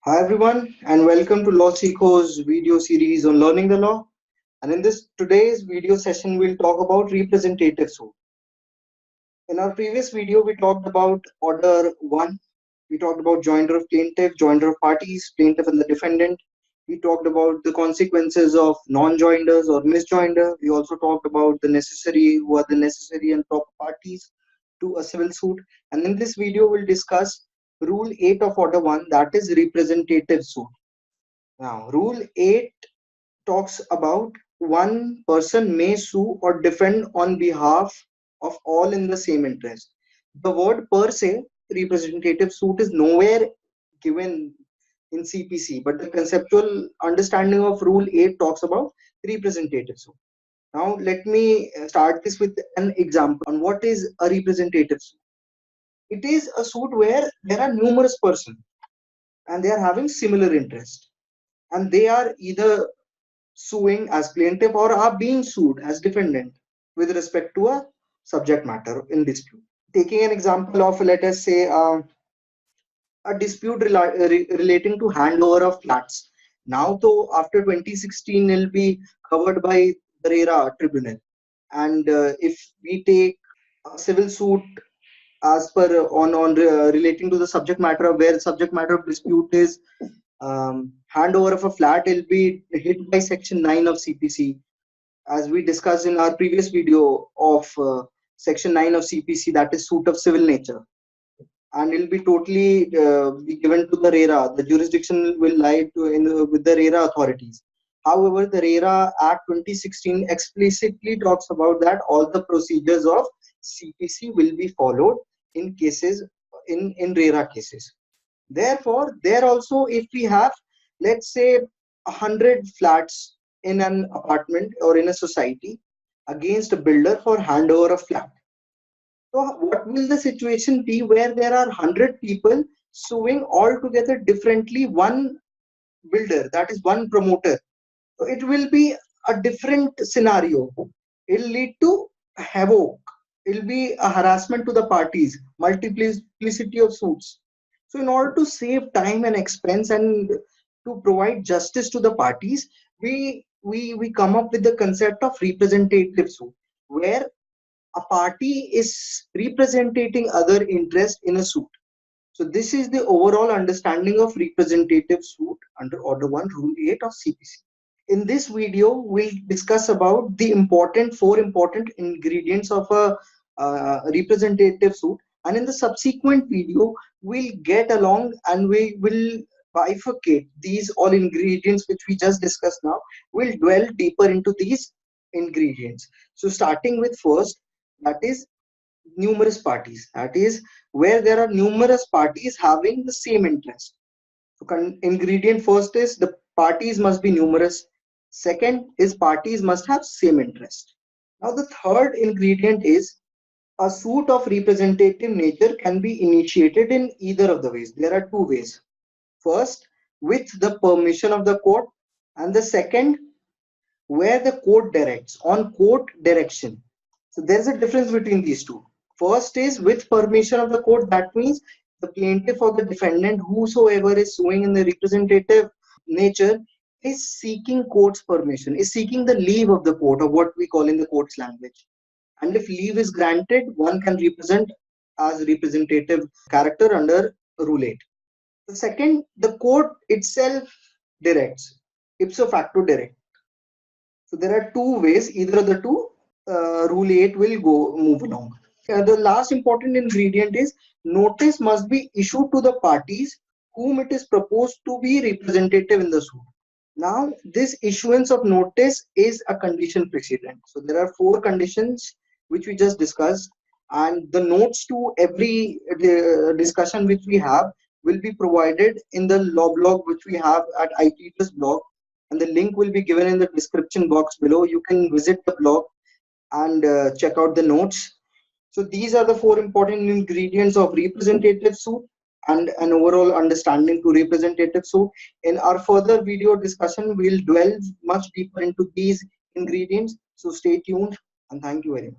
Hi everyone, and welcome to Law Seeko's video series on learning the law. And in this today's video session, we'll talk about representative suit. In our previous video, we talked about Order 1. We talked about joinder of plaintiff, joinder of parties, plaintiff and the defendant. We talked about the consequences of non-joinders or misjoinder. We also talked about who are the necessary and proper parties to a civil suit. And in this video, we'll discuss Rule 8 of Order 1, that is representative suit. Now, Rule 8 talks about one person may sue or defend on behalf of all in the same interest. The word per se, representative suit, is nowhere given in CPC, but the conceptual understanding of Rule 8 talks about representative suit. Now, let me start this with an example on what is a representative suit. It is a suit where there are numerous persons and they are having similar interest, and they are either suing as plaintiff or are being sued as defendant with respect to a subject matter in dispute. Taking an example of, let us say, a dispute relating to handover of flats. Now, though, after 2016, it will be covered by the RERA tribunal. And if we take a civil suit as per relating to the subject matter, where subject matter of dispute is handover of a flat, will be hit by section 9 of CPC, as we discussed in our previous video of section 9 of CPC, that is suit of civil nature, and it will be totally be given to the RERA. The jurisdiction will lie with the RERA authorities. However, the RERA Act 2016 explicitly talks about that all the procedures of CPC will be followed in cases in RERA cases. Therefore, there also, if we have, let's say, 100 flats in an apartment or in a society against a builder for handover of flat. So what will the situation be where there are 100 people suing all together differently one builder, that is one promoter? So it will be a different scenario. It will lead to havoc. It will be a harassment to the parties, multiplicity of suits. So in order to save time and expense and to provide justice to the parties, we come up with the concept of representative suit, where a party is representing other interest in a suit. So this is the overall understanding of representative suit under Order 1, Rule 8 of CPC. In this video, we'll discuss about the four important ingredients of a representative suit, and in the subsequent video, we'll get along and we will bifurcate these all ingredients which we just discussed now. We'll dwell deeper into these ingredients. So starting with first, that is numerous parties, that is where there are numerous parties having the same interest. So ingredient first is the parties must be numerous. Second is parties must have same interest. Now the third ingredient is a suit of representative nature can be initiated in either of the ways. There are two ways. First, with the permission of the court, and the second, where the court directs, on court direction. So there's a difference between these two. First is with permission of the court. That means the plaintiff or the defendant, whosoever is suing in the representative nature, is seeking court's permission, is seeking the leave of the court, or what we call in the court's language. And if leave is granted, one can represent as representative character under Rule 8. The second, the court itself directs, ipso facto direct. So there are two ways, either of the two, Rule 8 will move along. The last important ingredient is notice must be issued to the parties whom it is proposed to be representative in the suit. Now, this issuance of notice is a condition precedent. So there are four conditions which we just discussed, and the notes to every discussion which we have will be provided in the law blog which we have at ITPlus blog, and the link will be given in the description box below. You can visit the blog and check out the notes. So these are the four important ingredients of representative suit and an overall understanding to representative suit. In our further video discussion, we'll delve much deeper into these ingredients. So stay tuned, and thank you very much.